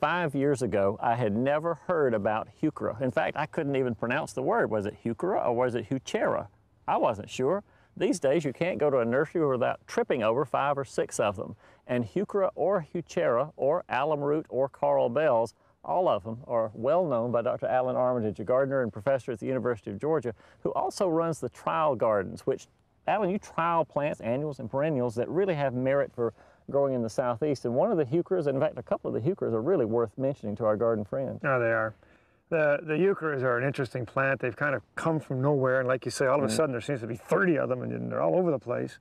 5 years ago, I had never heard about Heuchera. In fact, I couldn't even pronounce the word. Was it Heuchera or was it Heuchera? I wasn't sure. These days, you can't go to a nursery without tripping over 5 or 6 of them. And Heuchera or Heuchera or alum root or coral bells, all of them are well known by Dr. Allan Armitage, a gardener and professor at the University of Georgia, who also runs the trial gardens, which, Allan, you trial plants, annuals and perennials that really have merit for growing in the southeast. And one of the Heucheras, in fact, a couple of the Heucheras are really worth mentioning to our garden friends. Oh, they are. The Heucheras are an interesting plant. They've kind of come from nowhere, and like you say, all of a sudden there seems to be 30 of them, and they're all over the place.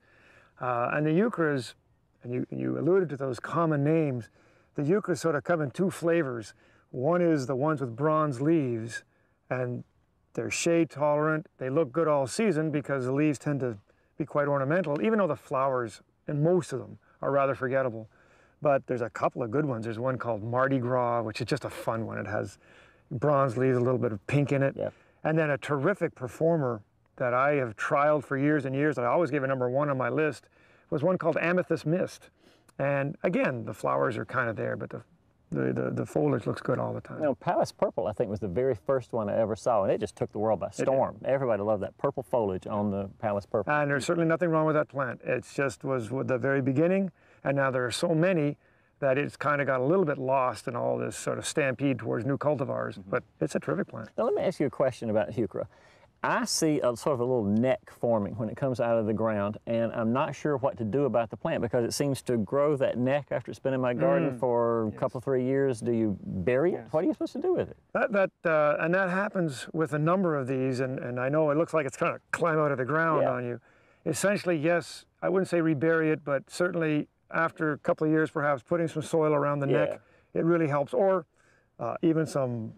And the Heucheras, and you alluded to those common names, the Heucheras sort of come in 2 flavors. One is the ones with bronze leaves, and they're shade tolerant. They look good all season because the leaves tend to be quite ornamental, even though the flowers, and most of them, are rather forgettable. But there's a couple of good ones. There's one called Mardi Gras, which is just a fun one. It has bronze leaves, a little bit of pink in it. Yeah. And then a terrific performer that I have trialed for years and years, that I always gave a #1 on my list, was one called Amethyst Myst. And again, the flowers are kind of there, but the foliage looks good all the time. You know, Palace Purple, I think, was the very first one I ever saw, and it just took the world by storm. Everybody loved that purple foliage on the Palace Purple. And there's certainly nothing wrong with that plant. It just was with the very beginning, and now there are so many that it's kind of got a little bit lost in all this sort of stampede towards new cultivars, but it's a terrific plant. Now let me ask you a question about Heuchera. I see a sort of a little neck forming when it comes out of the ground, and I'm not sure what to do about the plant because it seems to grow that neck after it's been in my garden for a couple, 3 years. Do you bury it? What are you supposed to do with it? And that happens with a number of these, and I know it looks like it's trying to climb out of the ground on you. Essentially, yes, I wouldn't say rebury it, but certainly after a couple of years, perhaps putting some soil around the neck, it really helps. Or even some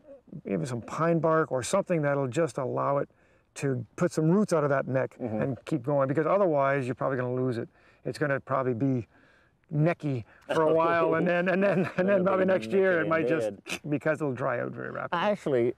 pine bark or something that'll just allow it to put some roots out of that neck and keep going, because otherwise you're probably going to lose it. It's going to probably be necky for a while, and then probably next year it might just, because it'll dry out very rapidly. I actually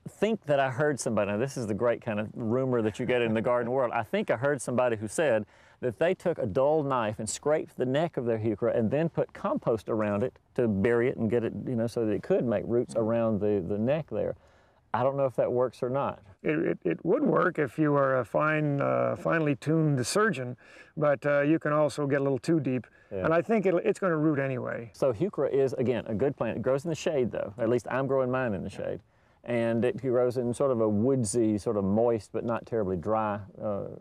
think that I heard somebody, now this is the great kind of rumor that you get in the garden world, I think I heard somebody who said that they took a dull knife and scraped the neck of their Heuchera and then put compost around it to bury it and get it, you know, so that it could make roots around the neck there. I don't know if that works or not. It would work if you were a finely tuned surgeon, but you can also get a little too deep. And I think it's going to root anyway. So Heuchera is, again, a good plant. It grows in the shade, though. At least I'm growing mine in the shade. And it grows in sort of a woodsy, sort of moist, but not terribly dry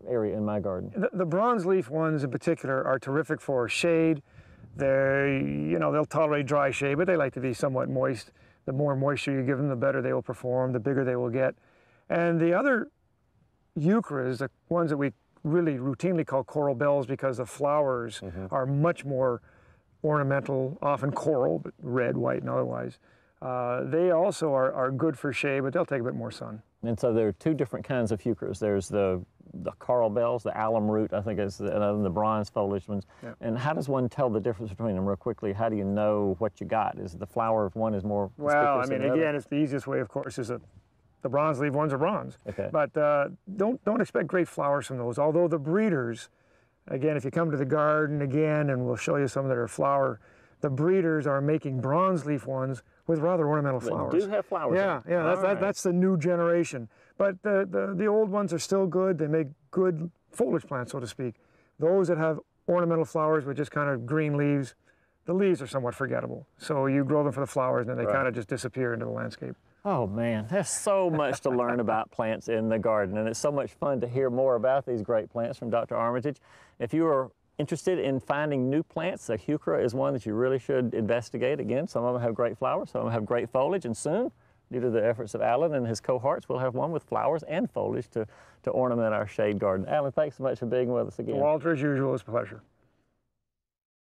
area in my garden. The bronze leaf ones in particular are terrific for shade. They'll tolerate dry shade, but they like to be somewhat moist. The more moisture you give them, the better they will perform, the bigger they will get. And the other Heucheras, the ones that we really routinely call coral bells because the flowers are much more ornamental, often coral, but red, white, and otherwise. They also are good for shade, but they'll take a bit more sun. And so there are 2 different kinds of Heucheras. There's the coral bells, the alum root, I think is the bronze foliage ones. And how does one tell the difference between them real quickly? How do you know what you got? Is the flower of one is more well, I mean, than the again, other? it's the easiest way, of course, is that the bronze leaf ones are bronze. Okay. But don't expect great flowers from those. Although the breeders, again, if you come to the garden again, and we'll show you some that are flower, the breeders are making bronze leaf ones with rather ornamental flowers. They do have flowers. Yeah, that's the new generation. But the old ones are still good. They make good foliage plants, so to speak. Those that have ornamental flowers with just kind of green leaves, the leaves are somewhat forgettable. So you grow them for the flowers, and then they kind of just disappear into the landscape. Oh man, there's so much to learn about plants in the garden, and it's so much fun to hear more about these great plants from Dr. Armitage. If you are interested in finding new plants, the Heuchera is one that you really should investigate. Again, some of them have great flowers, some of them have great foliage, and soon, due to the efforts of Allan and his cohorts, we'll have one with flowers and foliage to ornament our shade garden. Allan, thanks so much for being with us again. Walter, as usual, it's a pleasure.